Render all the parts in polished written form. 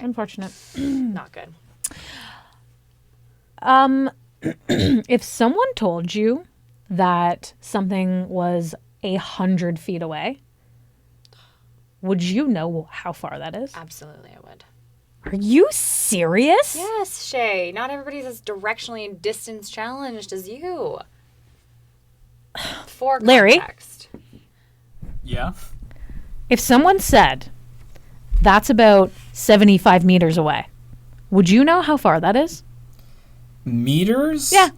Unfortunate. Not good. If someone told you that something was 100 feet away, would you know how far that is? Absolutely, I would. Are you serious? Yes, Shea. Not everybody's as directionally and distance challenged as you. For Larry? context. Yeah. If someone said that's about 75 meters away, would you know how far that is? Meters? Yeah.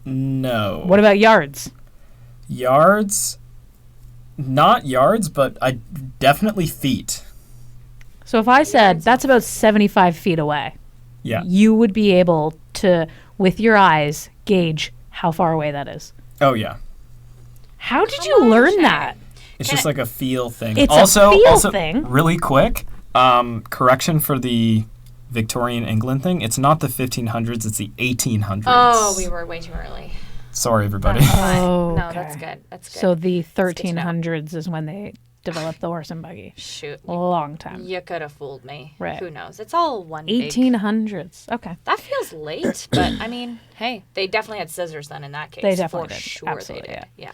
No. What about yards? Yards? Not yards, but definitely feet. So if I said that's about 75 feet away, Yeah. you would be able to, with your eyes, gauge how far away that is. Oh, yeah. How did Come you on, learn Shea. that? It's just like a feel thing. It's also, a feel also, thing. really quick, correction for the Victorian England thing. It's not the 1500s, it's the 1800s. Oh, we were way too early. Sorry, everybody. That's fine. Oh, No, okay. that's good. That's good. So the good to know. 1300s is when they developed the horse and buggy. Shoot. Long time. You could have fooled me. Right. Who knows? It's all one big... 1800s. Okay. That feels late, but I mean, hey, they definitely had scissors then in that case. They definitely for did. sure Absolutely, they did. Yeah.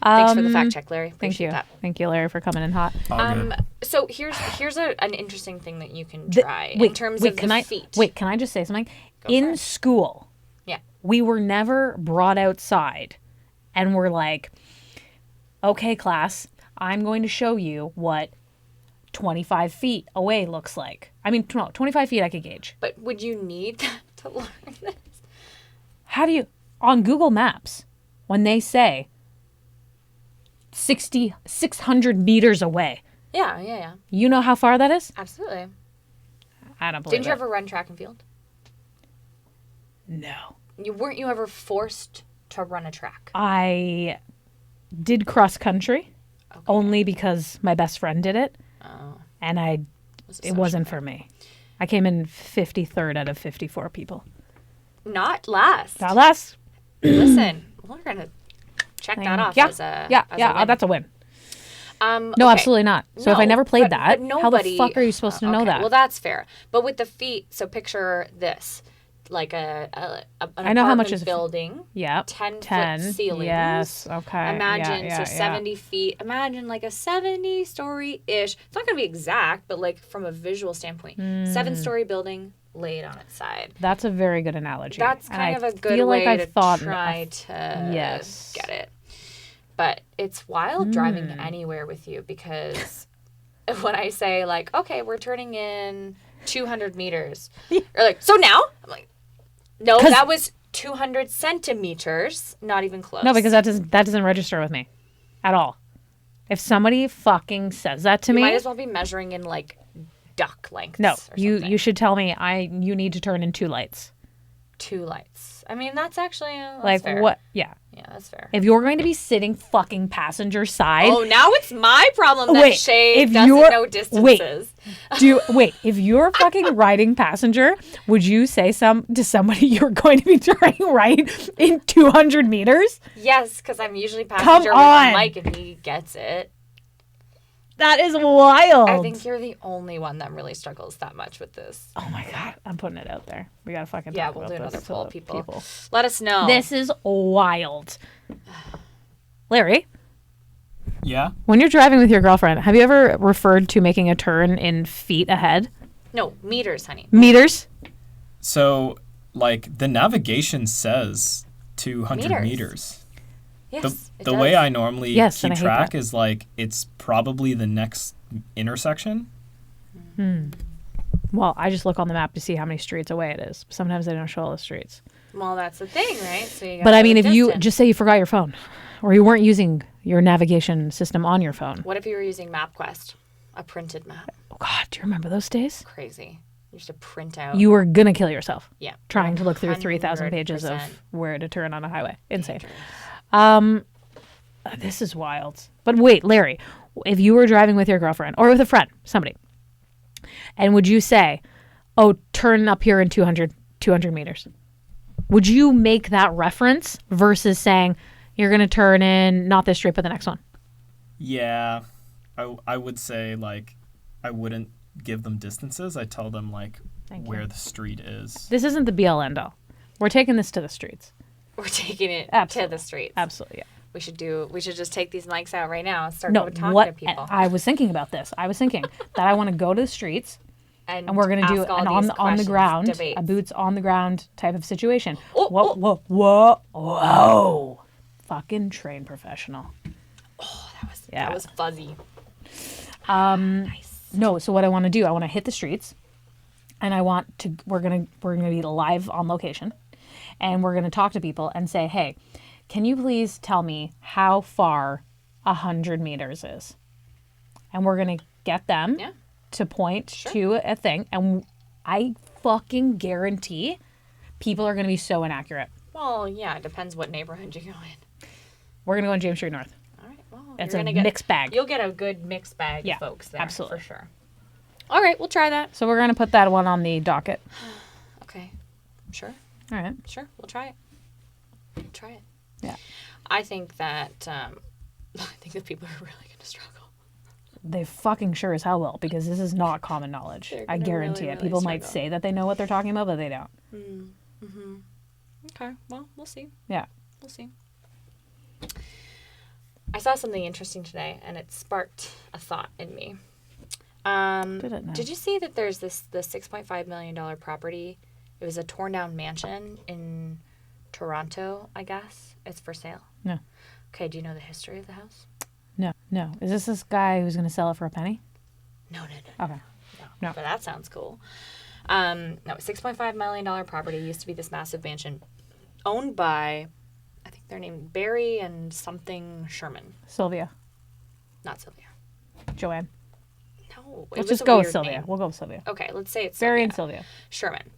Um, Thanks for the fact check, Larry. Thank Appreciate you. that. Thank you, Larry, for coming in hot. All good. So here's an interesting thing that you can try in terms of the feet. Wait, can I just say something? for In it. school, Yeah. we were never brought outside and we're like, okay, class, I'm going to show you what 25 feet away looks like. I mean, 25 feet I could gauge. But would you need to learn this? How do you, on Google Maps, when they say 600 meters away, Yeah. you know how far that is? Absolutely. I don't believe Didn't you it. ever run track and field? No. Weren't you ever forced to run a track? I did cross country only because my best friend did it, Oh. and it wasn't for me. I came in 53rd out of 54 people. Not last. Not last. Listen, we're gonna check that off Yeah, as a yeah, as yeah. a win. That's a win. No, okay. absolutely not. So if I No, never played but that, how the nobody- fuck are you supposed to know okay, that? Well, that's fair. But with the feet, so picture this, like an I know how much apartment is building. Yeah, 10-foot ceilings. Yes. Okay. Imagine, yeah, 70 feet. Imagine like a 70-story-ish. It's not going to be exact, but like from a visual standpoint, 7-story building laid on its side. That's a very good analogy. That's And kind I of a good feel way like to I've thought try to Yes. get it. But it's wild driving anywhere with you because when I say like, okay, we're turning in 200 meters, you're like, so now? I'm like, no, 'Cause- that was 200 centimeters, not even close. No, because that doesn't register with me at all. If somebody fucking says that to you me, might as well be measuring in like duck lengths. no, or you something. you should tell me you need to turn in 2 lights. 2 lights. I mean, that's actually that's Like fair. what? Yeah. Yeah, that's fair. If you're going to be sitting fucking passenger side, Oh, now it's my problem that Wait, Shea if doesn't you're- know distances. if you're fucking riding passenger, would you say to somebody you're going to be turning right in 200 meters? Yes, because I'm usually passenger on. with Mike and he gets it. That is wild. I think you're the only one that really struggles that much with this. Oh my god, I'm putting it out there. We gotta fucking Yeah, talk we'll about do this another to poll, the people. Let us know. This is wild. Larry, Yeah. when you're driving with your girlfriend, have you ever referred to making a turn in feet ahead? No, meters, honey. Meters? So, like, the navigation says 200 meters. Yes, it The does. way I normally Yes, and keep I hate track that. is like it's probably the next intersection. Well, I just look on the map to see how many streets away it is. Sometimes they don't show all the streets. Well, that's the thing, right? So you But gotta I mean, know if the you distance. just say you forgot your phone or you weren't using your navigation system on your phone. What if you were using MapQuest, a printed map? Oh God, do you remember those days? Crazy. You used to print out. You were going to kill yourself yeah. trying to look through 3,000 pages 100%. of where to turn on a highway. Insane. dangerous. This is wild. But wait, Larry, if you were driving with your girlfriend or with a friend, somebody, and would you say, oh, turn up here in 200 meters? Would you make that reference versus saying you're going to turn in not this street, but the next one? Yeah, I would say like I wouldn't give them distances. I tell them like Thank where you. the street is. This isn't the be all end all. We're taking this to the streets. We're taking it Absolutely. to the streets. Absolutely, yeah. We should just take these mics out right now and start No, talking to people. I was thinking about this. I was thinking that I want to go to the streets and we're going to do ask all an these on the questions, ground, debates. a boots on the ground type of situation. Oh, Whoa. Fucking trained professional. That was fuzzy. Nice. No, so what I want to do, I want to hit the streets and we're going to be live on location and we're going to talk to people and say, "Hey, can you please tell me how far 100 meters is?" And we're going to get them to point to a thing. And I fucking guarantee people are going to be so inaccurate. Well, yeah, it depends what neighborhood you go in. We're going to go on James Street North. All right, well, It's you're a gonna get, mixed bag. You'll get a good mixed bag Yeah, of folks there. absolutely. For sure. All right, we'll try that. So we're going to put that one on the docket. Okay. Sure. All right. Sure. We'll try it. Try it. Yeah. I think that the people are really going to struggle. They fucking sure as hell will, because this is not common knowledge. They're I gonna guarantee really, it. really People might struggle. say that they know what they're talking about, but they don't. Okay. Well, we'll see. Yeah. We'll see. I saw something interesting today, and it sparked a thought in me. Did it now? Did you see that there's the $6.5 million property? It was a torn down mansion in Toronto, I guess. It's for sale. No. Okay, do you know the history of the house? No. Is this guy who's going to sell it for a penny? No. Okay. No. But that sounds cool. No, $6.5 million property used to be this massive mansion owned by, I think they're named Barry and something Sherman. Sylvia. Not Sylvia. Joanne. No. Let's just go with Sylvia. We'll go with Sylvia. Okay, let's say it's Barry Sylvia. and Sylvia. Sherman.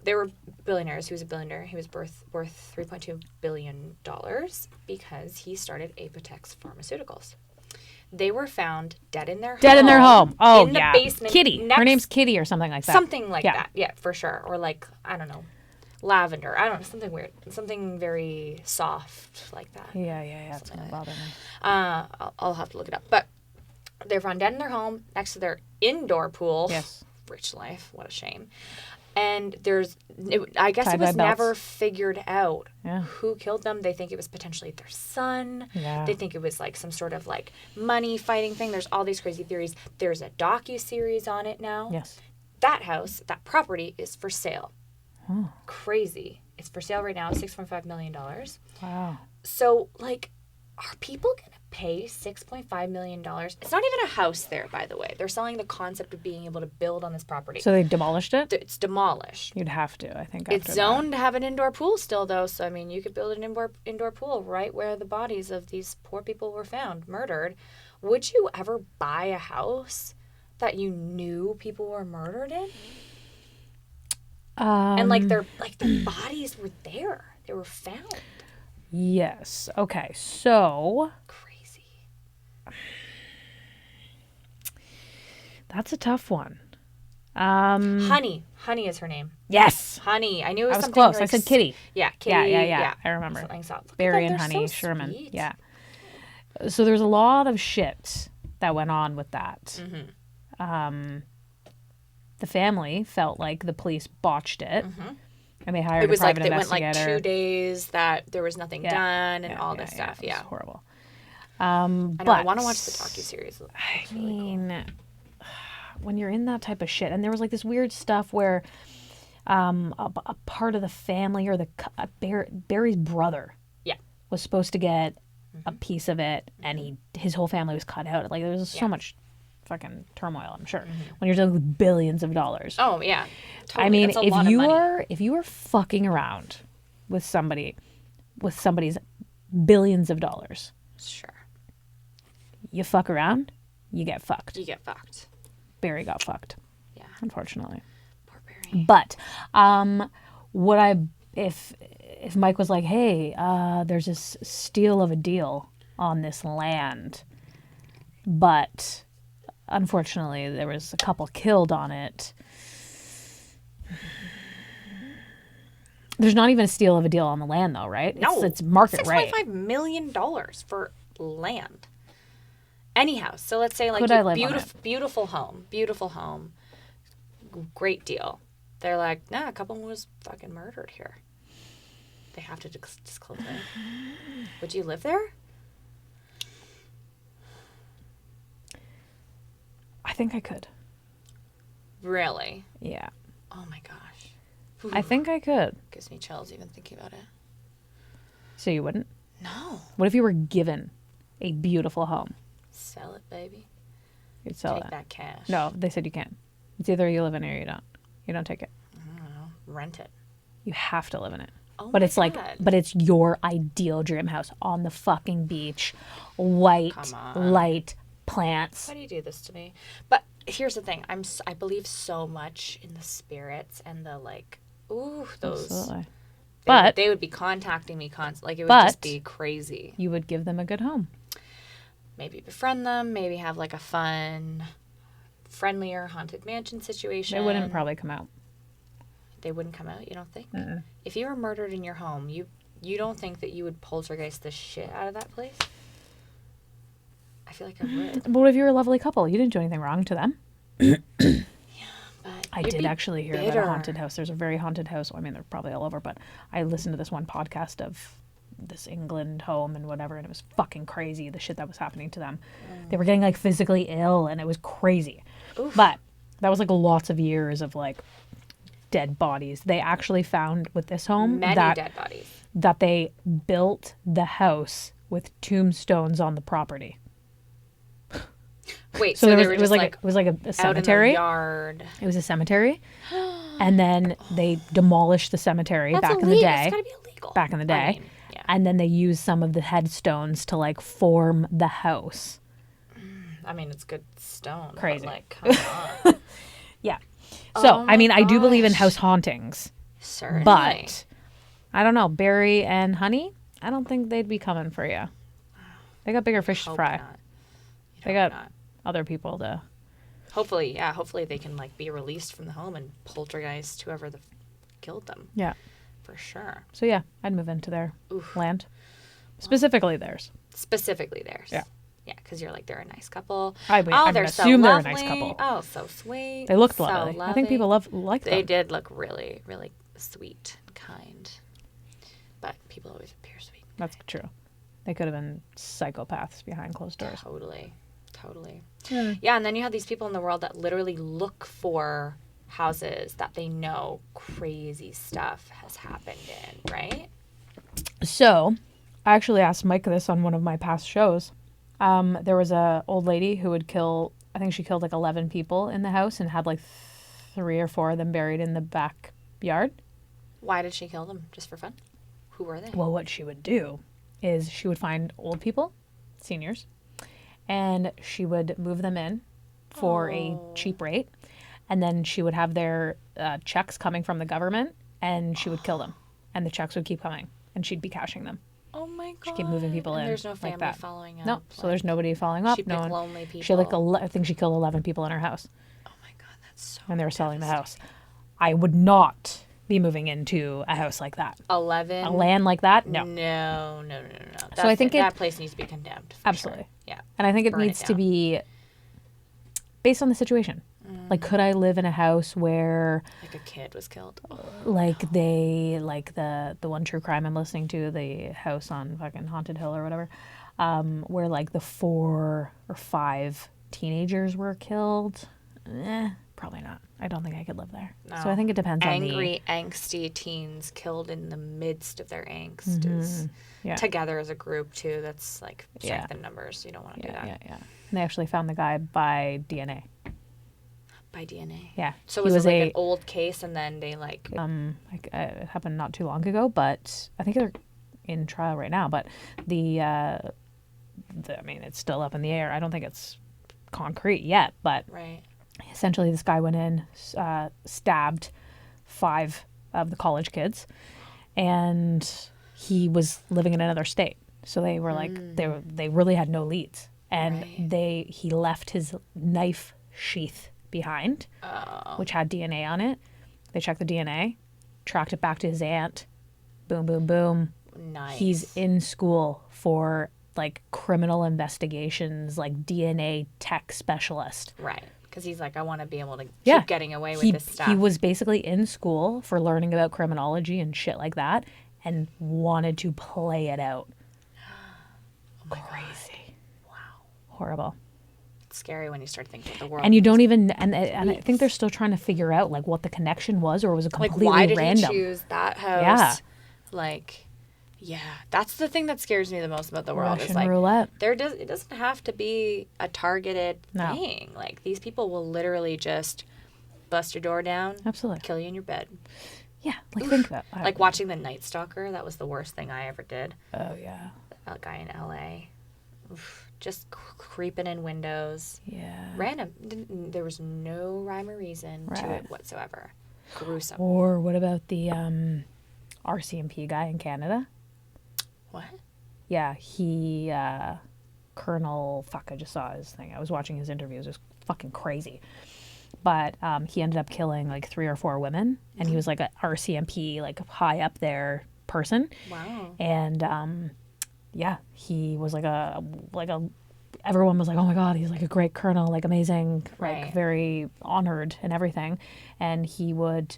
They were billionaires. He was a billionaire. He was worth $3.2 billion because he started Apotex Pharmaceuticals. They were found dead in their home. Dead in their home. Oh, in the yeah. basement. Kitty. Her name's Kitty or something like that. Something like Yeah. that. Yeah, for sure. Or like, I don't know, lavender. I don't know, something weird. Something very soft like that. Yeah. It's going to bother me. I'll have to look it up. But they're found dead in their home next to their indoor pool. Yes. Rich life. What a shame. And I guess it Tie-dye was belts. never figured out Yeah. who killed them. They think it was potentially their son. Yeah. They think it was like some sort of like money fighting thing. There's all these crazy theories. There's a docu-series on it now. Yes. That house, that property is for sale. Oh. Crazy. It's for sale right now, $6.5 million. Wow. So, like, are people going to pay $6.5 million? It's not even a house there, by the way. They're selling the concept of being able to build on this property. So they demolished it? It's demolished. You'd have to, I think. It's after zoned to have an indoor pool still, though. So, I mean, you could build an indoor pool right where the bodies of these poor people were found, murdered. Would you ever buy a house that you knew people were murdered in? That. And, like, their bodies were there. They were found. Yes. Okay. So Crazy. that's a tough one. Honey is her name. Yes. Honey. I knew it was I was something close. like I said Kitty. Yeah, Kitty. Yeah. I remember. Something soft. Look at Barry them, and they're Honey so Sherman. sweet. Yeah. So there's a lot of shit that went on with that. Mm-hmm. The family felt like the police botched it, and they hired It was a like private it went like investigator. 2 days that there was nothing done and all this stuff. It was Yeah. horrible. I know. But I want to watch the docuseries. I mean, when you're in that type of shit, and there was like this weird stuff where a part of the family or Barry's brother was supposed to get a piece of it, and his whole family was cut out. Like there was so much fucking turmoil, I'm sure, when you're dealing with billions of dollars. Oh yeah. Totally. I mean, That's a lot of money. if you are fucking around with somebody's billions of dollars, Sure. you fuck around, you get fucked. You get fucked. Barry got fucked, Yeah. unfortunately. Poor Barry. But if Mike was like, hey, there's this steal of a deal on this land, but unfortunately there was a couple killed on it. There's not even a steal of a deal on the land, though, right? No. It's market rate. $6.5 million for land. Any house. So let's say like Could I live on beautiful home, great deal. They're like, nah, a couple was fucking murdered here. They have to disclose it. Would you live there? I think I could. Really? Yeah. Oh my gosh. I think I could. Gives me chills even thinking about it. So you wouldn't? No. What if you were given a beautiful home? Sell it, baby. You'd sell Take it. that cash. No, they said you can't. It's either you live in it or you don't. You don't take it. I don't know. Rent it. You have to live in it. Oh But my it's God. but it's your ideal dream house on the fucking beach, white, Come on. light, plants. Why do you do this to me? But here's the thing. I believe so much in the spirits and the like. Ooh, those. Absolutely. They, But- they would be contacting me constantly. Like it would but- just be crazy. You would give them a good home. Maybe befriend them. Maybe have like a fun, friendlier haunted mansion situation. They wouldn't probably come out. They wouldn't come out. You don't think? If you were murdered in your home, you don't think that you would poltergeist the shit out of that place? I feel like I would. But what if you're a lovely couple? You didn't do anything wrong to them. But I you'd did be actually hear about bitter. a haunted house. There's a very haunted house. Well, I mean, they're probably all over, but I listened to this one podcast of this England home and whatever, and it was fucking crazy, the shit that was happening to them. They were getting like physically ill, and it was crazy. Oof. But that was like lots of years of like dead bodies. They actually found with this home Many dead bodies. that they built the house with tombstones on the property. Wait, So, so, there they was, were it just was like like it was like a out in the cemetery. yard. It was a cemetery, and then they demolished the cemetery That's back in the illegal. day. It's gotta be illegal. Back in the day, I mean, yeah. and then they used some of the headstones to like form the house. I mean, it's good stone. but, Crazy. like, come on. Yeah. So Oh I mean, my I do believe in gosh. house hauntings, Certainly. but I don't know, Barry and Honey. I don't think they'd be coming for you. They got bigger fish to Hope fry. not. You'd They hope got not. other people to. Hopefully, yeah. Hopefully, they can like be released from the home and poltergeist whoever killed them. Yeah. For sure. So yeah, I'd move into their Oof. land, specifically theirs. Specifically theirs. Yeah. Yeah, because you're like they're a nice couple. I'm oh, gonna they're so assume they're a lovely. nice couple. Oh, so sweet. They looked so lovely. I think people like them. They did look really, really sweet and kind. But people always appear sweet. and That's kind. true. They could have been psychopaths behind closed doors. Totally. Yeah, and then you have these people in the world that literally look for houses that they know crazy stuff has happened in, right? So, I actually asked Mike this on one of my past shows. There was a old lady who would kill. I think she killed like 11 people in the house and had like 3 or 4 of them buried in the backyard. Why did she kill them? Just for fun? Who were they? Well, what she would do is she would find old people, seniors, and she would move them in for a cheap rate. And then she would have their checks coming from the government, and she would kill them. And the checks would keep coming, and she'd be cashing them. Oh my god. She'd keep moving people and in. There's no like family that. following up. No, so there's nobody following up. She No picked one. lonely people. She had like I think she killed 11 people in her house, Oh my god, that's so and they were selling the house. I would not be moving into a house like that. 11. A land like that, no. No. I think that place needs to be condemned. For Absolutely. Sure. Yeah. And I think it Burn it needs to down. be based on the situation. Like, could I live in a house where, Like a kid was killed. Oh, like, the one true crime I'm listening to, the house on fucking Haunted Hill or whatever, where like the 4 or 5 teenagers were killed? Probably not. I don't think I could live there. So I think it depends on the angry, angsty teens killed in the midst of their angst is yeah. together as a group too. That's like Yeah. strength in numbers. You don't want to do that Yeah. And they actually found the guy by DNA. by DNA. Yeah. So He was it like a- an old case, and then they like it happened not too long ago, but I think they're in trial right now. But I mean, it's still up in the air. I don't think it's concrete yet, but right. essentially this guy went in, stabbed 5 of the college kids, and he was living in another state. So they were like, they really had no leads, and Right. he left his knife sheath behind, which had DNA on it. They checked the DNA, tracked it back to his aunt. Boom, boom, boom. Nice. He's in school for like criminal investigations, like DNA tech specialist. Right. Because he's like, I want to be able to Yeah. keep getting away with He this stuff. he was basically in school for learning about criminology and shit like that, and wanted to play it out. Crazy. Wow. Horrible. It's scary when you start thinking of the world. And you don't even, and I think they're still trying to figure out like what the connection was, or was it like, completely why did random? he choose that house? Yeah. Like, yeah, that's the thing that scares me the most about the world. Russian is like, roulette. it doesn't have to be a targeted No. thing. Like, these people will literally just bust your door down, Absolutely. kill you in your bed. Yeah, like think about Like watching The Night Stalker, that was the worst thing I ever did. Oh yeah. That guy in LA. Oof, just creeping in windows. Yeah. Random. There was no rhyme or reason to Right. it whatsoever. Gruesome. Or what about the RCMP guy in Canada? What? Yeah, he Colonel. Fuck, I just saw his thing. I was watching his interviews. It was fucking crazy. But he ended up killing like 3 or 4 women, and he was like a RCMP, like high up there person. Wow. And yeah, he was like a everyone was like, oh my god, he's like a great colonel, like amazing, like Right. very honored and everything. And he would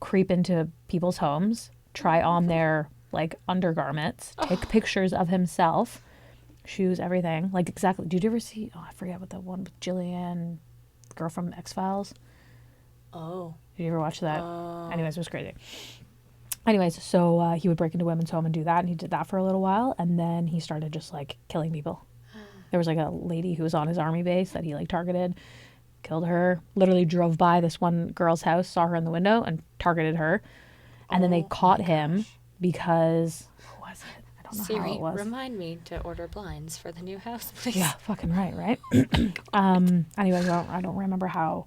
creep into people's homes, try on their like undergarments, take pictures of himself, shoes, everything. Like exactly. Did you ever see? Oh, I forget what the one with Jillian, girl from X-Files. Oh. Did you ever watch that? Anyways, it was crazy. Anyways, so he would break into women's home and do that, and he did that for a little while, and then he started just like killing people. There was like a lady who was on his army base that he like targeted, killed her, literally drove by this one girl's house, saw her in the window, and targeted her. And then they caught him because, what was it? I don't know how Siri, it was. remind me to order blinds for the new house, please. Yeah, fucking right? Anyways, I don't remember how,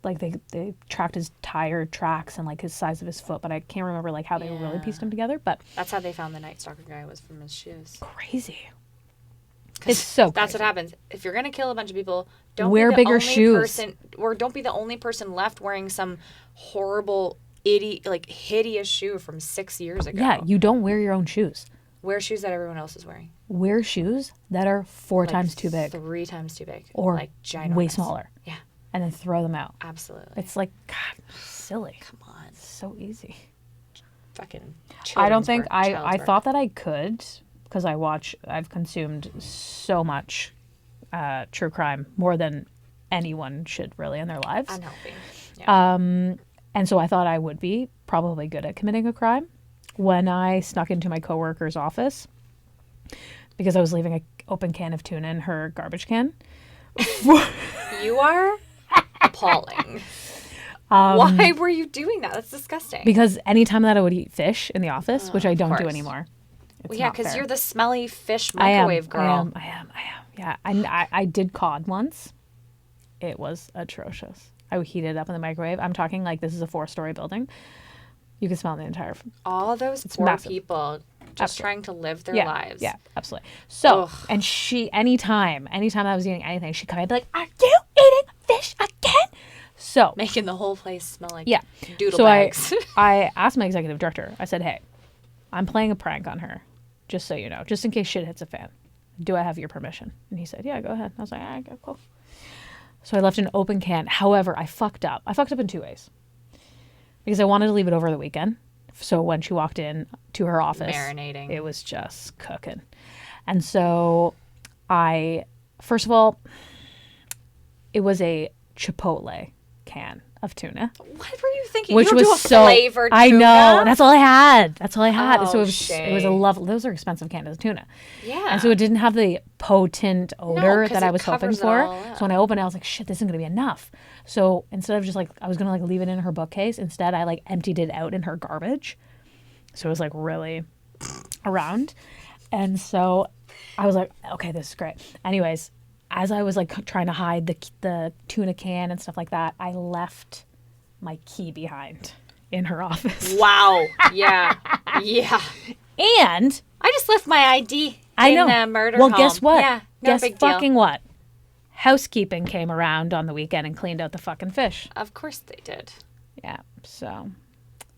like they tracked his tire tracks and like his size of his foot, but I can't remember like how they really pieced him together. But That's how they found the Night Stalker guy, was from his shoes. crazy. It's so That's crazy. what happens. If you're gonna kill a bunch of people, don't Wear be the bigger only shoes. person, or don't be the only person left wearing some horrible, hideous shoe from 6 years ago. Yeah, you don't wear your own shoes. Wear shoes that everyone else is wearing. Wear shoes that are 4 Like, times too big 3 times too big. or like ginormous. way smaller, Yeah, and then throw them out. absolutely. It's like, God, silly. Come on, So easy. fucking. I don't think children's work, I child's work. thought that I could, because I've consumed so much true crime, more than anyone should really in their lives. I'm helping. Yeah. And so I thought I would be probably good at committing a crime when I snuck into my coworker's office because I was leaving an open can of tuna in her garbage can. You are appalling. Why were you doing that? That's disgusting. Because anytime that I would eat fish in the office, which I don't do course. anymore. It's Well, yeah, not because fair. you're the smelly fish I am, microwave girl. I am. Yeah, I did cod once. It was atrocious. I would heat it up in the microwave. I'm talking like this is a 4-story building. You can smell the entire. All those poor massive. people just Absolutely. trying to live their Yeah, lives. yeah, absolutely. So, Ugh. and she, anytime I was eating anything, she'd come in and be like, "Are you eating fish again?" So, Making the whole place smell like yeah. doodle So bags. I asked my executive director. I said, "Hey, I'm playing a prank on her, just so you know, just in case shit hits a fan. Do I have your permission?" And he said, "Yeah, go ahead." I was like, "All right, cool." So I left an open can. However, I fucked up. I fucked up in 2 ways. Because I wanted to leave it over the weekend. So when she walked in to her office, Marinating. it was just cooking. And so first of all, it was a Chipotle can of tuna. What were you thinking? Which you was don't do a so flavored I tuna? know. That's all I had. So Oh, it was Shea. a lovely. Those are expensive cans of tuna. Yeah. And so it didn't have the potent odor 'cause that I it was hoping covers it for. all up. So when I opened it, I was like, shit, this isn't gonna be enough. So instead of just like I was gonna like leave it in her bookcase, instead I like emptied it out in her garbage. So it was like really around. And so I was like, okay, this is great. Anyways, as I was like trying to hide the tuna can and stuff like that, I left my key behind in her office. Wow. Yeah. Yeah. And I just left my ID I know. in the murder well, home. guess what? Yeah. No guess big fucking deal. what? Housekeeping came around on the weekend and cleaned out the fucking fish. Of course they did. Yeah. So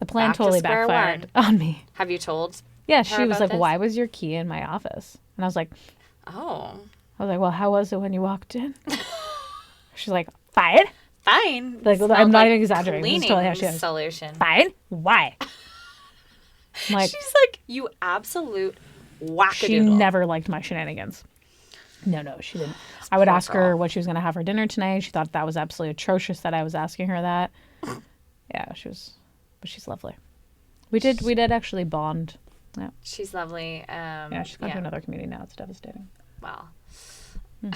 the plan Back to totally square backfired on me. Have you told? Yeah, she was about like, this? "Why was your key in my office?" And I was like, Oh. I was like, well, how was it when you walked in? She's like, fine. Fine. Like, Smelled I'm not like even exaggerating. This is cleaning totally how she is. solution. Fine? Why? I'm like, She's like, you absolute wackadoodle. she never liked my shenanigans. No, she didn't. I would poor ask her girl. what she was going to have for dinner tonight. She thought that was absolutely atrocious that I was asking her that. Yeah, but she's lovely. We did actually bond. Yeah. She's lovely. Yeah, she's gone to another community now. It's devastating. Well, and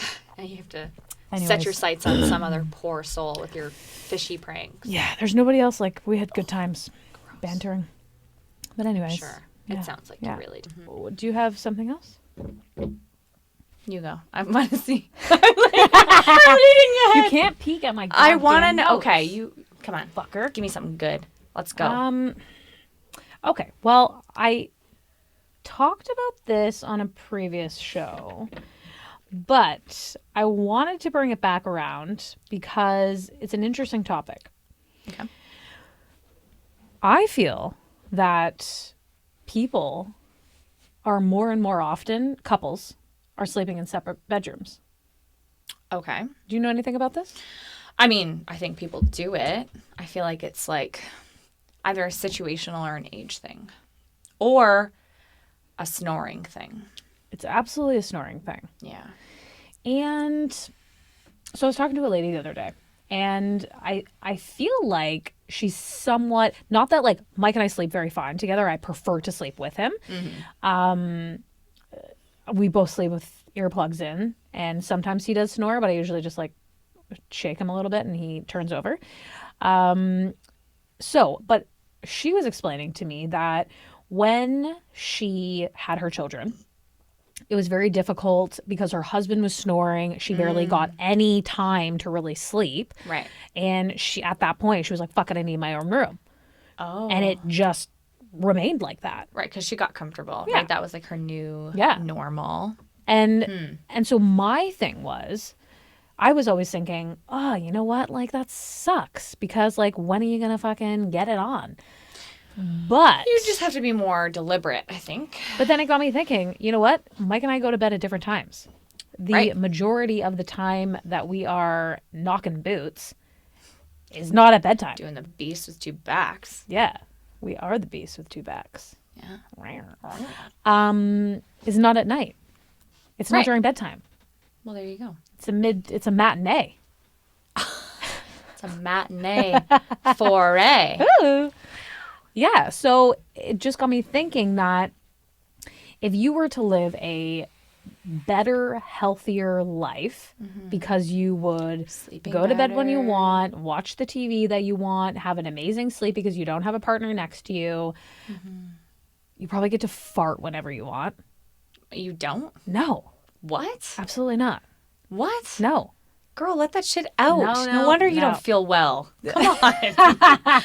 you have to set Anyways. your sights on some other poor soul with your fishy pranks. Yeah, there's nobody else. Like, we had good times bantering. But anyways. Sure. Yeah. It sounds like Yeah. you really do. Do you have something else? You go. I want to see. I'm reading You ahead. can't peek at my I want to goddamn know. notes. Okay, you come on. Fucker. Give me something good. Let's go. Okay. Well, I talked about this on a previous show, but I wanted to bring it back around because it's an interesting topic. Okay. I feel that people are more and more often, couples are sleeping in separate bedrooms. Okay. Do you know anything about this? I mean, I think people do it. I feel like it's like either a situational or an age thing or a snoring thing. It's absolutely a snoring thing. Yeah. And so I was talking to a lady the other day, and I feel like she's somewhat, not that like Mike and I sleep very fine together. I prefer to sleep with him. We both sleep with earplugs in, and sometimes he does snore, but I usually just like shake him a little bit and he turns over. But she was explaining to me that when she had her children, it was very difficult because her husband was snoring. She barely got any time to really sleep. Right. And she, at that point, she was like, fuck it, I need my own room. Oh. And it just remained like that. Right, because she got comfortable. Yeah. Like that was like her new normal. And so my thing was, I was always thinking, oh, you know what? Like, that sucks because, like, when are you going to fucking get it on? But You just have to be more deliberate, I think. But then it got me thinking, you know what? Mike and I go to bed at different times. The Right. majority of the time that we are knocking boots is not at bedtime. Doing the beast with two backs. Yeah. We are the beast with two backs. Yeah. Is not at night. It's not Right. during bedtime. Well, there you go. It's a matinee. It's a matinee foray. Ooh. Yeah, so it just got me thinking that if you were to live a better, healthier life because you would Sleeping go to bed when you better. want, watch the TV that you want, have an amazing sleep because you don't have a partner next to you, you probably get to fart whenever you want. You don't? No, What? absolutely not. What? No. Girl, let that shit out. No, wonder you no. don't feel well. Come on.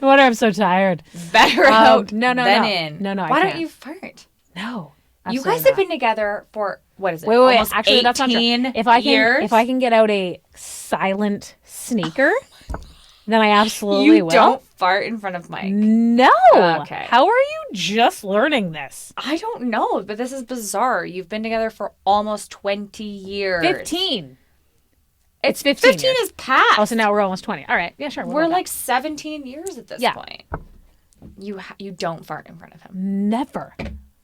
No wonder I'm so tired. Better out no, than no. in. No, I Why can't. don't you fart? No. You absolutely guys have not. been together for, what is it? Wait. Almost Actually, that's not true. 18 If I years? can get out a silent sneaker, then I absolutely you will. don't fart in front of Mike. No. Okay. How are you just learning this? I don't know, but this is bizarre. You've been together for almost 20 years. 15. It's 15 15 years. is past. Oh, so now we're almost 20. All right. Yeah, sure. We're go with like 17 years at this Yeah. point. You don't fart in front of him. that. Never.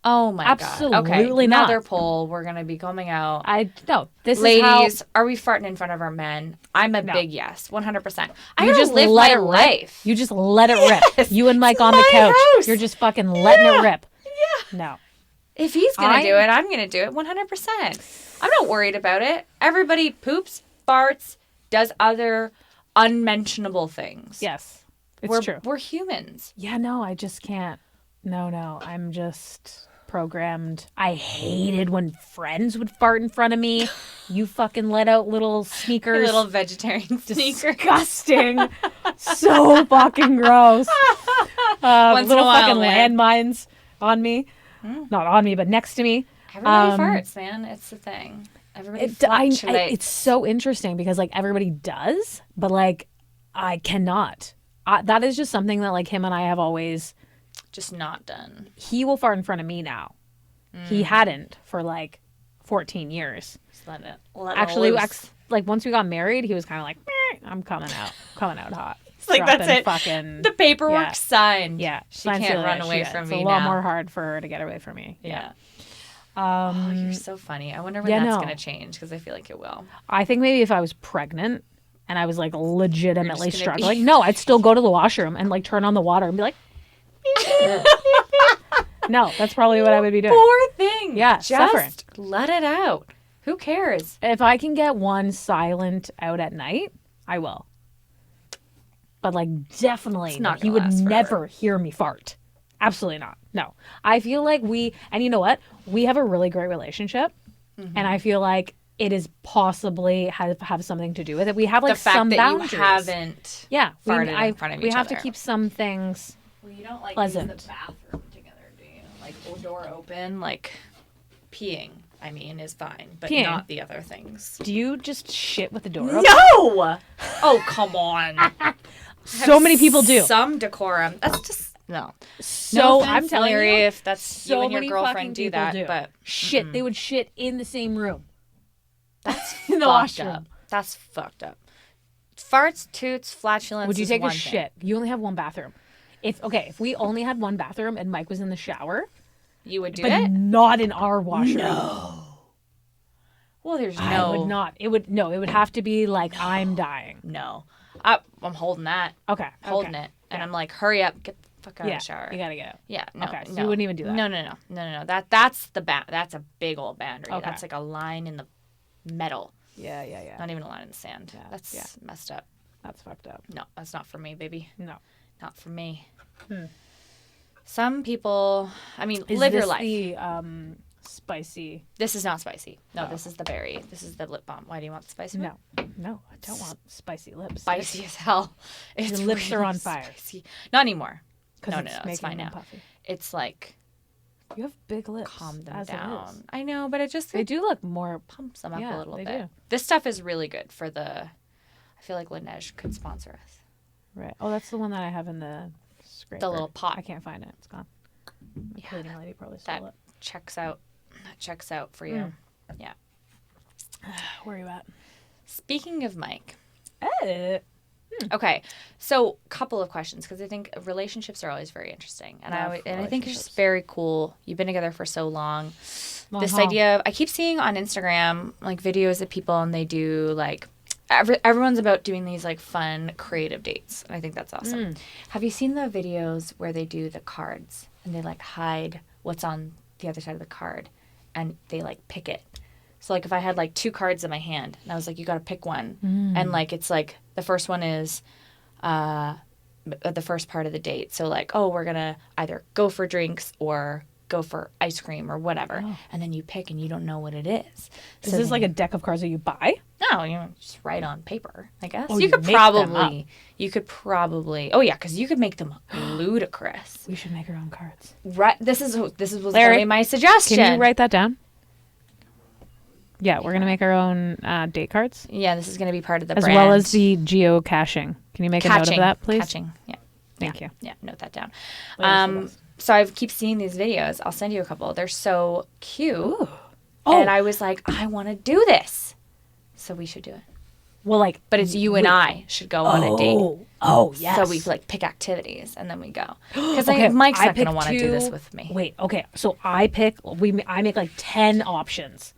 Oh my god. Absolutely Okay. not. Another poll. We're gonna be coming out. No. This is Ladies, how are we farting in front of our men? I'm a big yes, 100%. I you gotta just live let my it rip. life. You just let it rip. Yes. You and Mike It's on the my couch. house. You're just fucking letting it rip. Yeah. No. If he's gonna I- do it, I'm gonna do it 100%. I'm not worried about it. Everybody poops, farts, does other unmentionable things. Yes. It's we're, true. We're humans. Yeah, no, I just can't. No. I'm just programmed. I hated when friends would fart in front of me. You fucking let out little sneakers. Little vegetarian sneaker. Disgusting. So fucking gross. Once in little a while, fucking man. landmines on me. Not on me, but next to me. Everybody farts, man. It's the thing. Everybody fluctuates. It's so interesting because like everybody does, but like I cannot. That is just something that like him and I have always. just not done. He will fart in front of me now. He hadn't for like 14 years. Just let it Actually, loose. like once we got married, he was kind of like, "Meh, I'm coming out hot. It's like, that's Dropping it. Fucking, The paperwork yeah. signed. Yeah. She Sign, can't seal run it. away Shit. from it's me a lot now. more hard for her to get away from me. Yeah. Yeah. Oh, you're so funny. I wonder when yeah, that's no. going to change because I feel like it will. I think maybe if I was pregnant and I was like legitimately You're just gonna be- struggling, no, I'd still go to the washroom and like turn on the water and be like, no, that's probably what I would be doing. Poor thing. Yeah, Just suffering. let it out. Who cares? If I can get one silent out at night, I will. But like definitely, It's not he gonna would last forever. never hear me fart. Absolutely not. No. I feel like and you know what? We have a really great relationship. Mm-hmm. And I feel like it is possibly have something to do with it. We have like The fact some that boundaries. you haven't Yeah. farted in front of we each have to other. keep some things. Well, you don't like Pleasant. use the bathroom together, do you? Like door open, like peeing. I mean, is fine, but Peeing? not the other things. Do you just shit with the door open? No! Oh, come on. So many people do. Some decorum. That's just no. So No I'm offense, telling Larry, you, if that's so you and your many girlfriend fucking do people that, but shit, they would shit in the same room. that's In the fucked washroom. up. That's fucked up. Farts, toots, flatulence. Would you is take a one thing. shit? You only have one bathroom. If we only had one bathroom and Mike was in the shower, You would do but it? not in our washroom. Well, there's I no. would not. It would have to be like I'm dying. No. I'm holding that. Okay. Holding okay. it. And I'm like, hurry up, get the fuck out Yeah. of the shower. You gotta get out. Yeah, no. Okay, so no. you wouldn't even do that. No. That's that's a big old boundary. Okay. That's like a line in the metal, Yeah. not even a line in the sand. Yeah, That's yeah. messed up. That's fucked up. No, that's not for me, baby. No. Not for me. Some people, I mean, Is live this your life. the spicy? This is not spicy. No, Oh. this is the berry. This is the lip balm. Why do you want the spicy one? No, I don't want spicy lips. Spicy as hell. It's Your lips are on really fire. spicy. Not anymore. because No, it's it's making fine them now. puffy. It's like You have big lips. calm them as it is. down. I know, but it just They do look more. pumps them up Yeah, a little they bit. do. This stuff is really good for the. I feel like Laneige could sponsor us. Right. Oh, that's the one that I have in the scraper. The little pot. I can't find it. It's gone. My Yeah, cleaning lady probably stole That it. checks out. That checks out for you. Yeah. Where are you at? Speaking of Mike. Eh. Okay, so couple of questions because I think relationships are always very interesting, and Love I think it's relationships. just very cool. You've been together for so long. This haul. idea of, I keep seeing on Instagram like videos of people and they do like everyone's about doing these like fun creative dates, and I think that's awesome. Have you seen the videos where they do the cards and they like hide what's on the other side of the card, and they like pick it? So like if I had like two cards in my hand and I was like, you got to pick one, and like it's like the first one is the first part of the date. So like, oh, we're gonna either go for drinks or go for ice cream or whatever, and then you pick and you don't know what it is. Is this like a deck of cards that you buy? No, you know, just write on paper, I guess. Oh, you you could make them probably. Oh yeah, because you could make them ludicrous. We should make our own cards. Right. This is what's Larry, gonna be my suggestion. Can you write that down? Yeah, we're gonna make our own date cards Yeah, this is gonna be part of the as brand. well as the geocaching. Can you make a note of that, please? Catching. Yeah. Thank you. Yeah, note that down. Larry's the best. So I keep seeing these videos. I'll send you a couple. They're so cute. Oh, And I was like, I want to do this. So we should do it. well, like, But it's you and I should go on a date. Oh, yes. So we like pick activities and then we go. Because Okay, Mike's I not going to pick want to do this two- with me. Wait, okay. So I make like 10 options.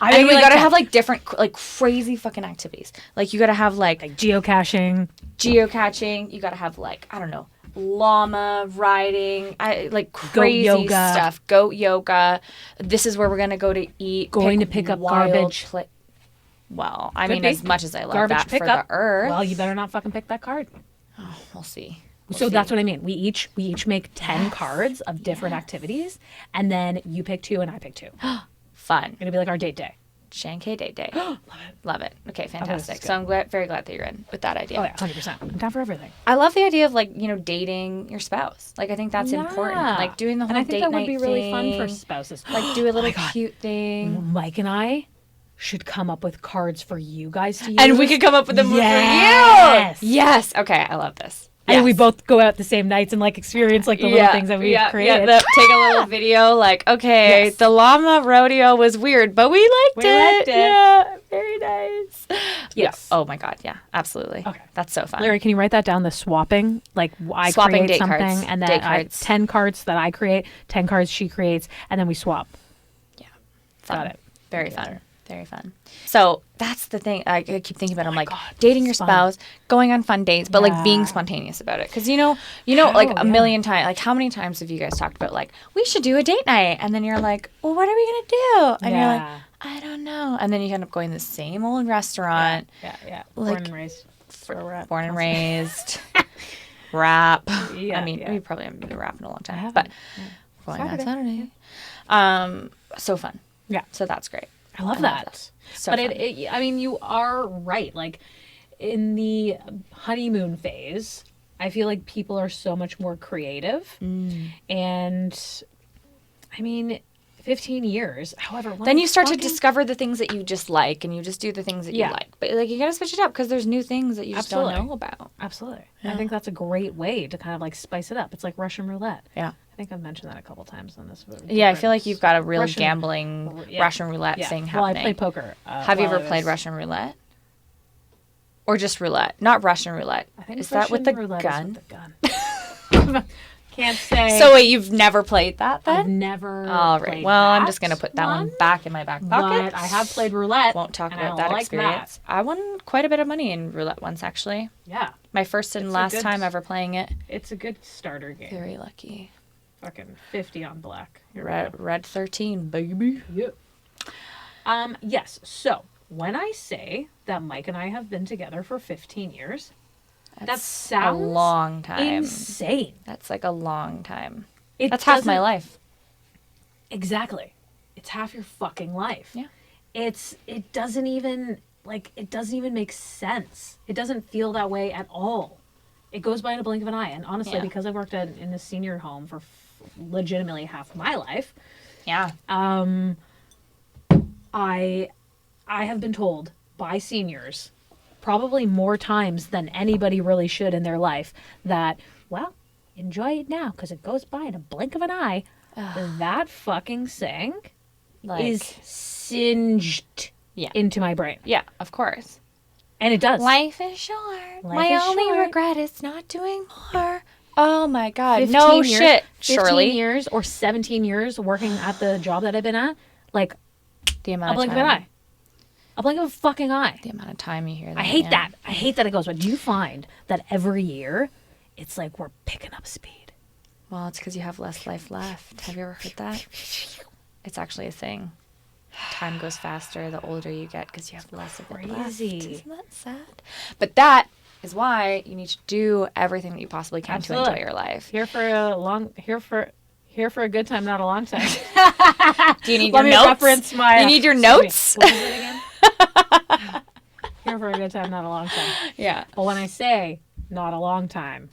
And we make got to 10. have like different, like crazy fucking activities. Like you got to have like geocaching. geocaching. You got to have like, I don't know, llama riding, like crazy yoga. stuff. Goat yoga. This is where we're going to go to eat. Going to pick up wild garbage. Well, I Could mean, be. as much as I love Garbage that pickup. for the earth. Well, you better not fucking pick that card. We'll see. So that's what I mean. We each make 10 cards of different activities, and then you pick 2 and I pick 2. Fun. It'll be like our date day. Shank date day. Love it. Okay, this fantastic. is So I'm very glad that you're in with that idea. Oh yeah, 100%. I'm down for everything. I love the idea of like, you know, dating your spouse. Like I think that's important. Yeah. Like doing the whole And I think date that would night be really fun for thing. spouses. Like do a little God. cute thing. Mike and I should come up with cards for you guys to use. And we could come up with them Yes. for you. Yes. Okay, I love this. And we Yes. both go out the same nights and like experience like the little things that we've created. Take a little video, like, okay, Yes. the llama rodeo was weird, but we liked We liked it. Yeah, very nice. Yes. Yeah. Oh my God. Yeah, absolutely. Okay. That's so fun. Larry, can you write that down? The swapping, like I Swapping create date something, cards. and Date then I, cards. 10 cards that I create, 10 cards she creates, and then we swap. Fun. Got it. Very fun. Very fun. So that's the thing I keep thinking about. I'm like, God, dating your it's fun. spouse, going on fun dates, but like Yeah. being spontaneous about it. Because you know, like a yeah. million times, like how many times have you guys talked about like, we should do a date night? And then you're like, well, what are we going to do? And you're like, Yeah. I don't know. And then you end up going to the same old restaurant, Yeah. Like, Born and raised. born and raised, rap. Yeah, I mean, yeah. we probably haven't been rapping in a long I time, haven't. but Yeah. going Saturday. on Saturday. So fun. Yeah. So that's great. I love that. So but fun. I mean, you are right. Like in the honeymoon phase, I feel like people are so much more creative. And I mean, 15 years, however, Then you start to fucking- discover the things that you just like, and you just do the things that Yeah. you like. But like you gotta switch it up because there's new things that you just Absolutely. don't know about. Absolutely. I think that's a great way to kind of like spice it up. It's like Russian roulette. Yeah. I think I've mentioned that a couple times on this. Yeah, I feel like you've got a really Russian- gambling yeah. Russian roulette Yeah. thing Well, I happening. played poker. Have you while ever I played was- Russian roulette? Or just roulette? Not Russian roulette. I think Is that with the Russian roulette gun? is with the gun. Can't say. So wait, you've never played that I've then? never. All right. played Well, I'm that just gonna put that one back in my back pocket. But I have played roulette. Won't talk and about I that like experience. I won quite a bit of money in roulette once, actually. Yeah, My first and It's a last good- time ever playing it. it's a good starter game. Very lucky. Fucking 50 on black. Here we Red 13, baby. go. Yes. So when I say that Mike and I have been together for 15 years, that a sounds long time. insane. That's like a long time. It That's half my doesn't- life. Exactly. It's half your fucking life. Yeah. It doesn't even make sense. It doesn't feel that way at all. It goes by in a blink of an eye. And honestly, Yeah. because I've worked in a senior home for legitimately half my life, Yeah. I have been told by seniors probably more times than anybody really should in their life that, well, enjoy it now because it goes by in a blink of an eye. That fucking saying Like, is singed Yeah. into my brain. yeah, of course. And it does. Life is short. Life my is only short. regret is not doing more. Oh my God. 15 No years, shit. 15 Surely. years or 17 years working at the job that I've been at, like The a amount blink of of an time. eye. A blink of a fucking eye. The amount of time you hear that. I hate yeah. that. I hate that it goes. But do you find that every year it's like we're picking up speed? Well, it's because you have less life left. Have you ever heard that? It's actually a thing. Time goes faster the older you get because you have less of it left. Crazy. Isn't that sad? But that is why you need to do everything that you possibly can to Absolutely. enjoy your life. Here for a good time, not a long time. Do you need Let your me notes? reference my. You need your excuse me, notes? what was it again? Here for a good time, not a long time. Yeah. But when I say not a long time,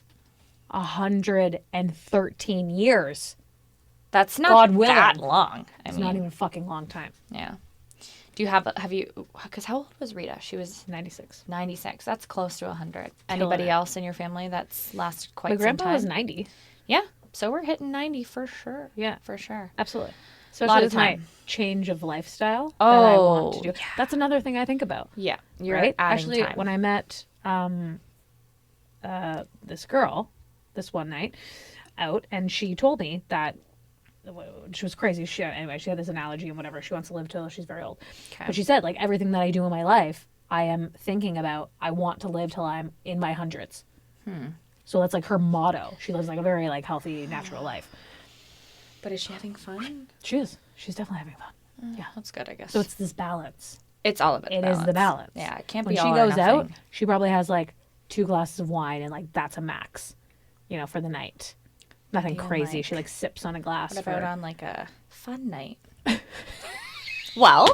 113 years. That's not God willing. that long. I It's mean, not even a fucking long time. yeah. Do you because how old was Rita? She was 96. 96. That's close to 100. Anybody it. else in your family that's lasted quite My some grandpa time? was 90. Yeah. So we're hitting 90 for sure. Yeah. For sure. Absolutely. Lot Especially of with my time. change of lifestyle that I want to Oh, do. That's another thing I think about. Yeah. You're Right? adding Actually, time. when I met this girl this one night out, and she told me that she was crazy. She had this analogy and whatever. She wants to live till she's very old. Okay. But she said, like, everything that I do in my life, I am thinking about, I want to live till I'm in my hundreds. So that's like her motto. She lives like a very like healthy, natural life. But is she having fun? She is. She's definitely having fun. Yeah, that's good, I guess. So it's this balance. it's all about It balance. is the balance. Yeah, it can't When be she all or goes out, nothing. she probably has like 2 glasses of wine, and like that's a max, for the night. Nothing Maybe on, crazy. like- She like sips on a glass. What for- about on like a fun night? Well,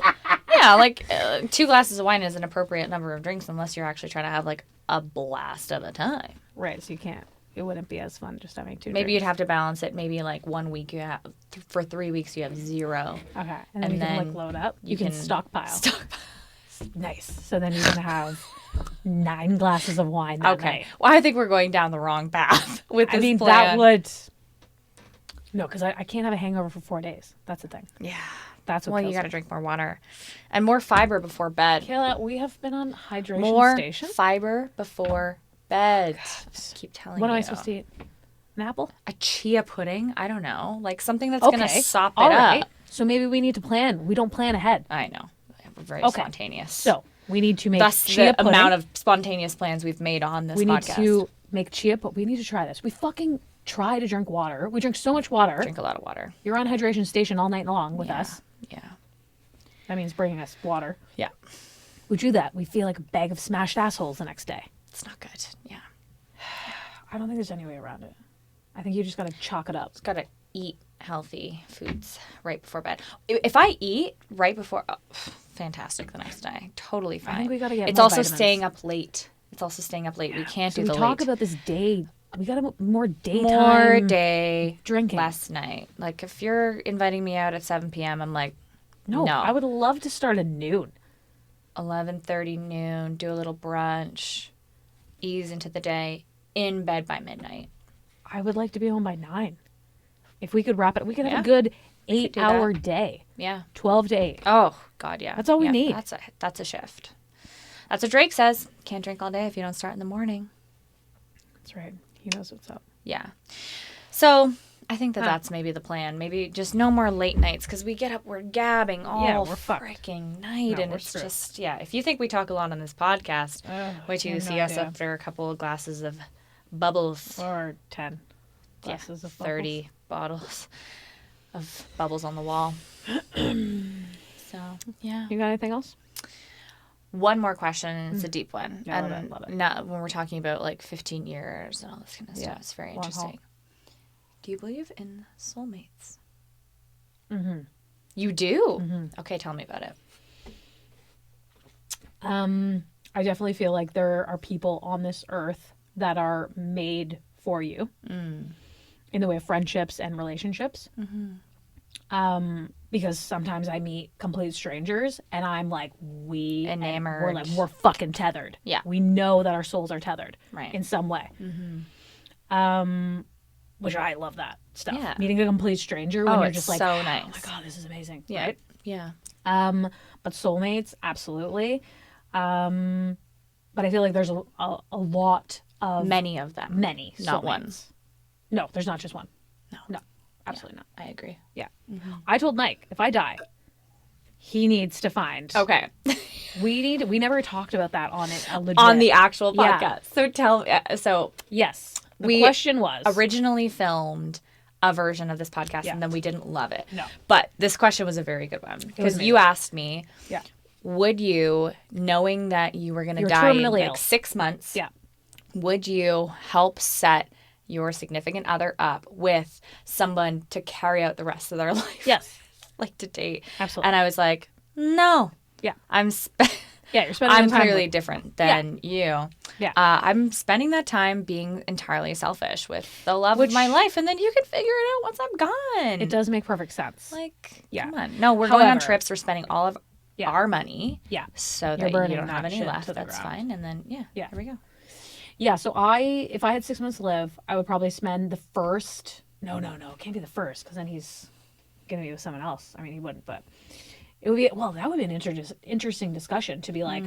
yeah, like 2 glasses of wine is an appropriate number of drinks unless you're actually trying to have like a blast of a time. Right, so you can't. It wouldn't be as fun just having 2 Maybe you'd drinks. have to balance it. Maybe like 1 week you have, for 3 weeks you have 0. Okay, and then and you can then like load up. You you can can stockpile. Nice. So then you're going to have 9 glasses of wine that Okay. night. Well, I think we're going down the wrong path with this I mean, plan. that would... No, because I can't have a hangover for 4 days. That's the thing. Yeah. That's what Well, kills you got to me. drink more water and more fiber before bed. Kayla, we have been on hydration More station. fiber before bed. Just keep telling What you. am I supposed to eat? An apple? A chia pudding? I don't know. Like something that's going to sop it All right. up. So maybe we need to plan. We don't plan ahead. I know. We're very Okay. spontaneous. So we need to make That's chia the pudding. amount of spontaneous plans we've made on this we need podcast. to make chia, but we need to try this. We fucking try to drink water. We drink so much water. Drink a lot of water. You're on hydration station all night long with Yeah. us. Yeah. That means bringing us water. Yeah. We do that. We feel like a bag of smashed assholes the next day. It's not good. Yeah. I don't think there's any way around it. I think you just got to chalk it up. It's got to eat healthy foods right before bed. If I eat right before, fantastic the next day. Totally fine. I think we got to get It's more also vitamins. staying up late. It's also staying up late. We can't So do we the talk late. about this day. We got to more daytime. More day drinking. less night. Like if you're inviting me out at 7 p.m., I'm like, No, no. I would love to start at noon. 11:30 noon, do a little brunch, ease into the day, in bed by midnight. I would like to be home by 9. If we could wrap it, we could have Yeah. a good do 8-hour day. Yeah. 12 to 8. Oh God, yeah. That's all we Yeah, need. That's a shift. That's what Drake says. Can't drink all day if you don't start in the morning. That's right. He knows what's up. Yeah. So I think that's maybe the plan. Maybe just no more late nights because we get up, we're gabbing all we're fucked. freaking night, No, and we're it's screwed. just if you think we talk a lot on this podcast, wait till you you have see no us idea. after a couple of glasses of bubbles. Or 10 glasses of 30 bottles of bubbles on the wall. So, yeah. You got anything else? One more question, and it's a deep one. Yeah, and love it. Not when we're talking about like 15 years and all this kind of Yeah, stuff. It's very long haul. interesting. Do you believe in soulmates? Mm-hmm. You do? Mm-hmm. Okay, tell me about it. I definitely feel like there are people on this earth that are made for you in the way of friendships and relationships. Because sometimes I meet complete strangers and I'm like, Enamored. we're fucking tethered. Yeah. We know that our souls are tethered Right. in some way. Which I love that stuff. Yeah. Meeting a complete stranger when Oh, you're it's just like, so oh nice. my God, this is amazing. Yeah. Right? Yeah. But soulmates, absolutely. But I feel like there's a lot of Many of them. many Not soulmates. one. No, there's not just one. No. No, absolutely not. I agree. Yeah. I told Mike, if I die, he needs to find. Okay. We never talked about that on it. Legit. On the actual Yeah. podcast. So tell so Yes. The We question was. originally filmed a version of this podcast Yeah. and then we didn't love it. No. But this question was a very good one because amazing. you asked me, Yeah. would you, knowing that you were going to You're die in terminally like ill. 6 months, Yeah. would you help set your significant other up with someone to carry out the rest of their life? Yes. Like to date. Absolutely. And I was like, no. Yeah. I'm Yeah. You're spending I'm the time clearly with- different than you. Yeah. I'm spending that time being entirely selfish with the love of my life, and then you can figure it out once I'm gone. It does make perfect sense. Like, Yeah. come on. No, we're going on However- trips. We're spending all of Yeah. our money. Yeah. So You're that you burning don't have that any shit left. to the That's ground. fine. And then, yeah, Yeah. here we go. Yeah, so if I had 6 months to live, I would probably spend the first. No, it can't be the first because then he's gonna be with someone else. I mean, he wouldn't, but it would be. Well, that would be an interesting discussion to be like,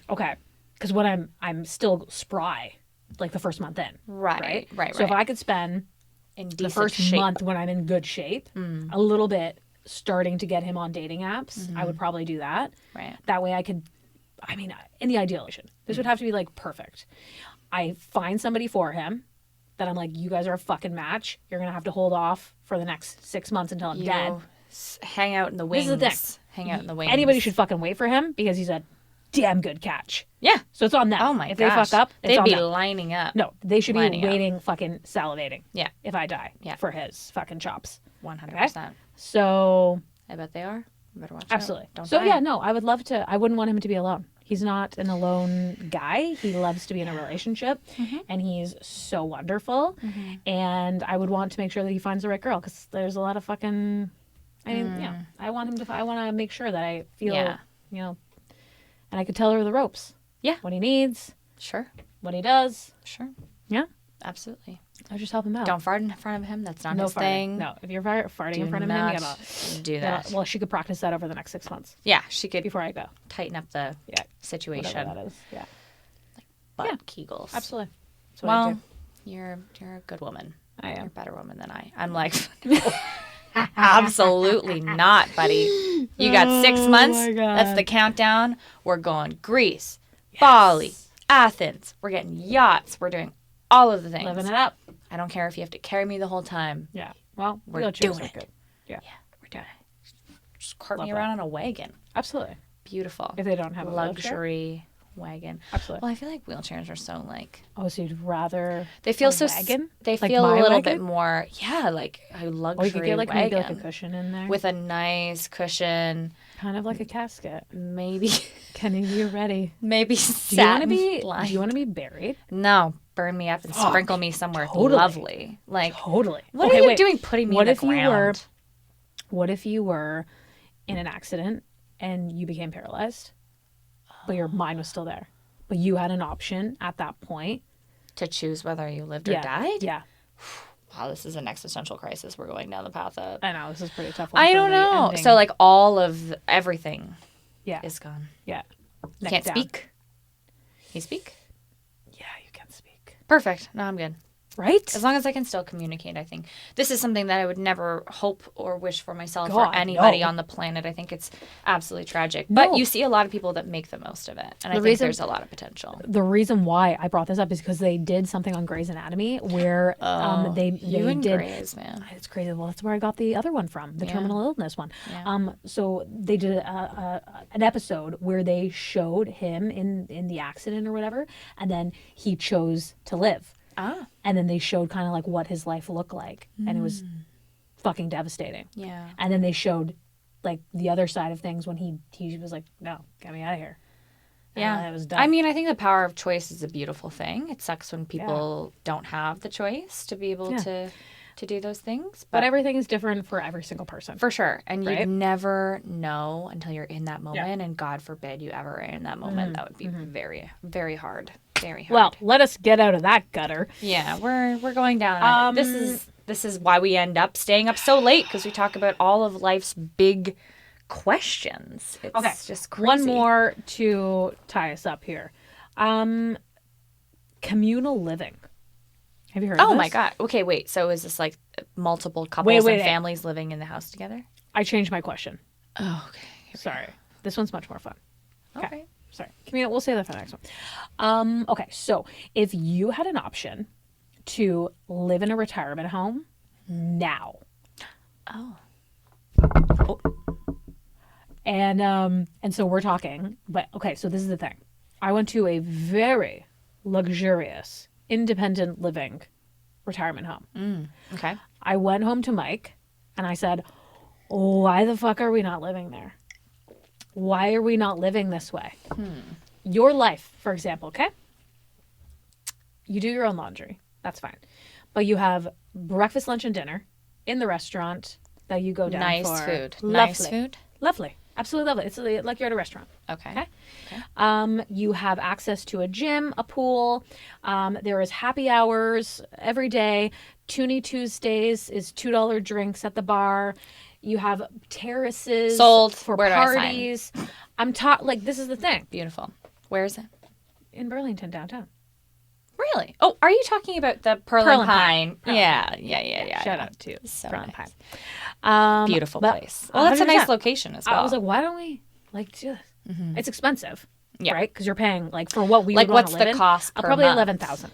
okay, because when I'm still spry, like the first month in, Right. So if I could spend In the decent first shape. month when I'm in good shape, a little bit starting to get him on dating apps, I would probably do that. Right. That way I could, I mean, in the ideal situation, this would have to be like perfect. I find somebody for him that I'm like, you guys are a fucking match. You're going to have to hold off for the next 6 months until I'm dead. Hang out in the wings. This is the thing. Hang out in the wings. Anybody should fucking wait for him because he's a damn good catch. Yeah. So it's on them. Oh my if gosh. they fuck up, it's they'd on be them. lining up. No, they should be lining up. waiting, fucking salivating. Yeah. If I die. Yeah. For his fucking chops. 100%. So I bet they are. You better watch absolutely. out. Don't So die. yeah, no, I would love to. I wouldn't want him to be alone. He's not an alone guy. He loves to be in a relationship, and he's so wonderful. And I would want to make sure that he finds the right girl because there's a lot of fucking. I mean, yeah, I want him to. I want to make sure that I feel, Yeah. you know, and I could tell her the ropes. Yeah. What he needs, Sure. what he does. Sure. Yeah. Absolutely. I just help him out. Don't fart in front of him. That's not no his farting. thing. No, if you're farting in front of him, you gotta do that. well, she could practice that over the next 6 months Yeah, she could before I go. tighten up the Yeah, situation. whatever that is. Yeah, Butt Kegels. absolutely. That's what I Well, do. you're a good woman. I You're a am. better woman than I. I'm like, absolutely not, buddy. You got 6 months. my God. That's the countdown. We're going Greece, Bali, Athens. We're getting yachts. We're doing all of the things. Living it up. I don't care if you have to carry me the whole time. Yeah. Well, We're wheelchairs doing are it. good. Yeah. We're doing it. Just cart Love me that. around on a wagon. Absolutely. Beautiful. If they don't have a wheelchair. luxury wagon. Absolutely. Well, I feel like wheelchairs are so like Oh, so you'd rather they feel a so wagon? they Like feel a my little wagon? bit more like a luxury Or you could get like wagon maybe like a cushion in there. with a nice cushion, kind of like a casket. maybe Kenny, you're ready. maybe Do you want to satin be? lined. Do you want to be buried? No, burn me up and Fuck, sprinkle me somewhere totally. lovely. Like Totally. what Okay, are you wait. doing putting me What in if the you were? ground? What if you were in an accident and you became paralyzed, but your mind was still there, but you had an option at that point? To choose whether you lived or Yeah. died? Yeah. Wow, this is an existential crisis we're going down the path of. I know this is a pretty tough one. I for don't the know. ending. So like all of everything yeah, is gone. yeah. Neck Can't down. speak. Can you speak? Yeah, you can speak. Perfect. No, I'm good. Right? As long as I can still communicate, I think. This is something that I would never hope or wish for myself God, or anybody no. on the planet. I think it's absolutely tragic. No. But you see a lot of people that make the most of it. And I think reason- there's a lot of potential. The reason why I brought this up is because they did something on Grey's Anatomy where they You and did. Grays, man. It's crazy. Well, that's where I got the other one from, the terminal illness one. Yeah. So they did an episode where they showed him in the accident or whatever, and then he chose to live. Ah. And then they showed kind of like what his life looked like, and it was fucking devastating. Yeah. And then they showed like the other side of things when he was like, "No, get me out of here." Yeah. it was done. I mean, I think the power of choice is a beautiful thing. It sucks when people don't have the choice to be able to do those things. but everything is different for every single person. For sure. And Right? you'd never know until you're in that moment. And God forbid you ever are in that moment. That would be very, very hard. Very hard. Well, let us get out of that gutter. yeah, we're going down. This is why we end up staying up so late, because we talk about all of life's big questions. It's just crazy. One more to tie us up here. Communal living. Have you heard of Oh this? my God. Okay, wait. So is this like multiple couples wait. and families living in the house together? I changed my question. Oh, okay. Sorry. This one's much more fun. Okay. Sorry. Communal, we'll save that for the next one. Okay, so if you had an option to live in a retirement home now, Oh. and so we're talking, but okay, so this is the thing. I went to a very luxurious, independent living retirement home. Okay. I went home to Mike and I said, why the fuck are we not living there? Why are we not living this way? Your life, for example, okay? You do your own laundry. That's fine. But you have breakfast, lunch, and dinner in the restaurant that you go down Nice for. food. Lovely. Nice food. Lovely. Absolutely lovely. It's like you're at a restaurant. Okay. You have access to a gym, a pool. There is happy hours every day. Toonie Tuesdays is $2 drinks at the bar. You have terraces Sold. for Where do I sign? parties. I'm taught like this is the thing Beautiful. Where is it? in Burlington downtown. Really? Oh, are you talking about the Pearl and Pine? Pearl and Yeah. Shout out to So Pearl and nice. Pine. Beautiful but place. Well, that's a 100%. nice location as well. I was like, why don't we like do this? It's expensive, Yeah. right? Because you're paying like for what we Like, would wanna what's live the in, cost per probably month? 11,000.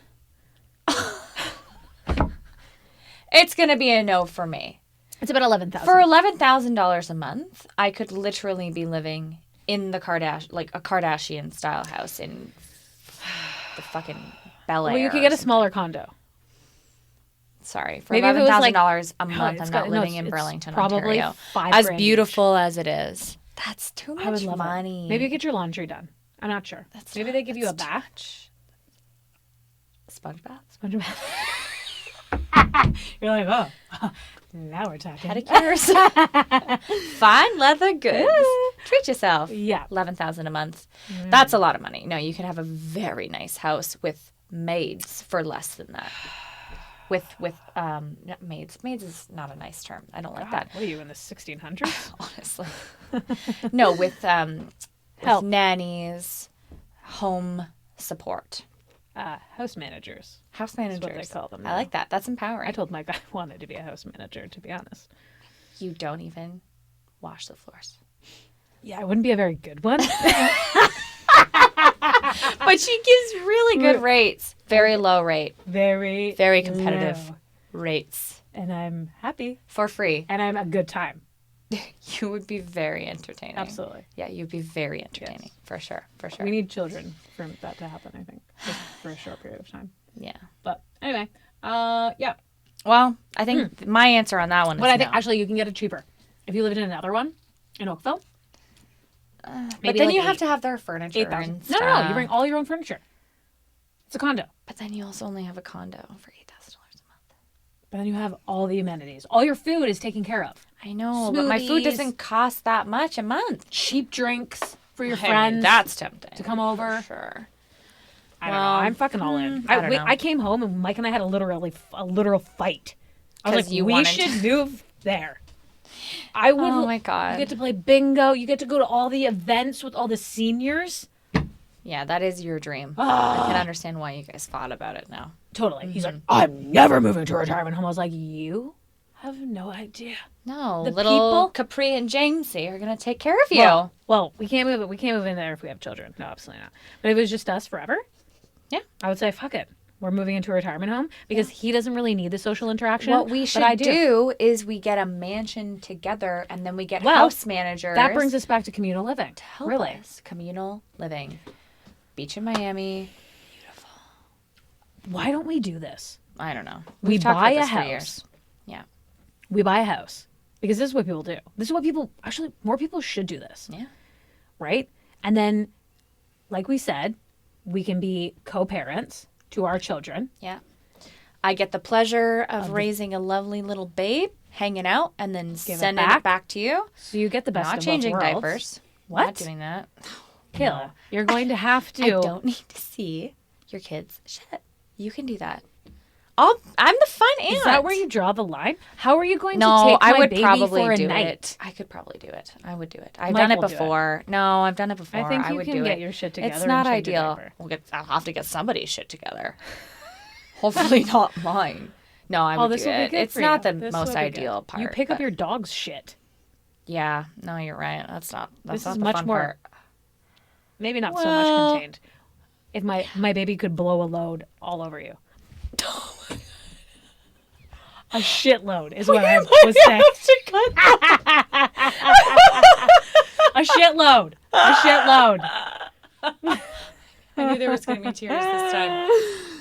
It's going to be a no for me. It's about 11,000. For $11,000 a month, I could literally be living in the Kardashian style house in the fucking Bel Air. Well, you could get a smaller condo. Sorry, for Maybe if it was like- $11,000 a No, month, it's I'm got- not no, living in it's Burlington, probably Ontario. $5,000 As each. beautiful as it is, that's too much I would love money. it. Maybe you get your laundry done. I'm not sure. Maybe they give you a bath. Sponge bath. Sponge bath. You're like, oh, now we're talking. Pedicures. Fine leather goods. Treat yourself. Yeah. 11,000 a month. That's a lot of money. No, you can have a very nice house with maids for less than that. With not maids. Maids is not a nice term. I don't like that. What are you in the 1600s? Honestly. No, with Help. nannies, home support. House managers. House managers. what they call them I now. like that. That's empowering. I told Mike I wanted to be a house manager, to be honest. You don't even wash the floors. Yeah, I wouldn't be a very good one. But she gives really good rates. Very low rate. Very, Very competitive low. rates. And I'm happy. For free. And I'm a good time. You would be very entertaining. Absolutely. Yeah, you'd be very entertaining. Yes. For sure. For sure. We need children for that to happen, I think, just for a short period of time. Yeah. But anyway, yeah. Well, I think my answer on that one is But I think no. actually you can get it cheaper. If you lived in another one in Oakville. But then you have to have their furniture 8,000. and No, stuff. you bring all your own furniture. It's a condo. But then you also only have a condo for $8,000 a month. But then you have all the amenities. All your food is taken care of. I know, but my food Smoothies. doesn't cost that much a month. Cheap drinks for your I mean, friends that's tempting. to come over. For sure. I don't know. Well, I'm fucking all in. I don't know. I came home and Mike and I had a literal fight. I was 'Cause like, you we wanted should move there. I would. Oh my God. You get to play bingo. You get to go to all the events with all the seniors. Yeah, that is your dream. Ah. I can understand why you guys fought about it now. Totally. He's like, I'm never moving to a retirement home. I was like, you have no idea. No, The little people- Capri and Jamesy are gonna take care of you. Well, we can't move it. We can't move in there if we have children. No, absolutely not. But if it was just us forever, Yeah. I would say, fuck it. We're moving into a retirement home because he doesn't really need the social interaction. What we but should I do is we get a mansion together, and then we get Well, house managers. That brings us back to communal living. help really. us. Communal living, beach in Miami. Why don't we do this? I don't know. We We've talked buy about a this for house. years. Yeah. We buy a house because this is what people do. This is what people actually more people should do this, Yeah. right? And then, like we said, we can be co-parents to our children. Yeah. I get the pleasure of raising a lovely little babe, hanging out, and then sending back. it back to you. So you get the best Not of changing both worlds. diapers. What? Not doing that. Kayla, you're going to have to. I don't need to see your kids' shit. You can do that. I'm the fun aunt. Is that where you draw the line? How are you going to No, take I my would baby probably for a do night? it. I could probably do it. I would do it. I've Mike done it will do it. before. No, I've done it before. I think you would can do get it. your shit together It's and not change your ideal. diaper. I'll have to get somebody's shit together. Hopefully not mine. No, I would this do will be it. good It's for not you. the This most will be ideal good. part. You pick up but- your dog's shit. Yeah. No, you're right. That's not. That's This not is the much fun more- part. Maybe not so Well- much contained. If my baby could blow a load all over you. A shitload is what I was saying. A shitload. A shitload. I knew there was going to be tears this time.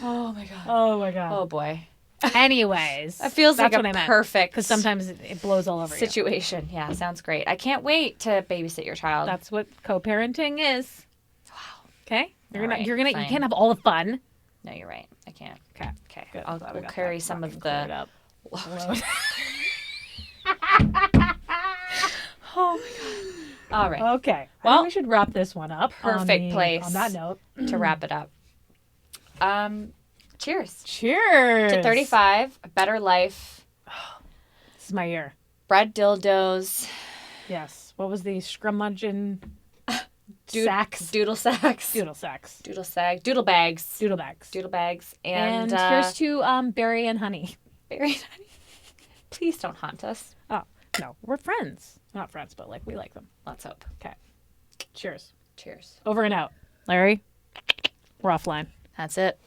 Oh my god. Oh my god. Oh boy. Anyways, That feels that's like what a I meant. perfect Because sometimes it blows all over you. situation. Yeah, sounds great. I can't wait to babysit your child. That's what co-parenting is. wow. Okay, All right, you fine. can't have all the fun. No, you're right. I can't. Okay. Okay. Good. I'll Glad we we'll got carry that some of fucking cleared the. up. Load. Oh my god. All right. Okay. I Well, think we should wrap this one up. perfect place. On that note, To wrap it up. Cheers. cheers To 35, a better life, This is my year. bread dildos, Yes. What was the scrummaging sacks? doodle sacks, Doodle sacks. doodle sack, doodle bags, Doodle bags. doodle bags, And and here's to berry and honey. berry and honey. Please don't haunt us. Oh no, we're friends. Not friends, but like we like them. Let's hope. Okay. Cheers. Cheers. Over and out. Larry, we're offline. That's it.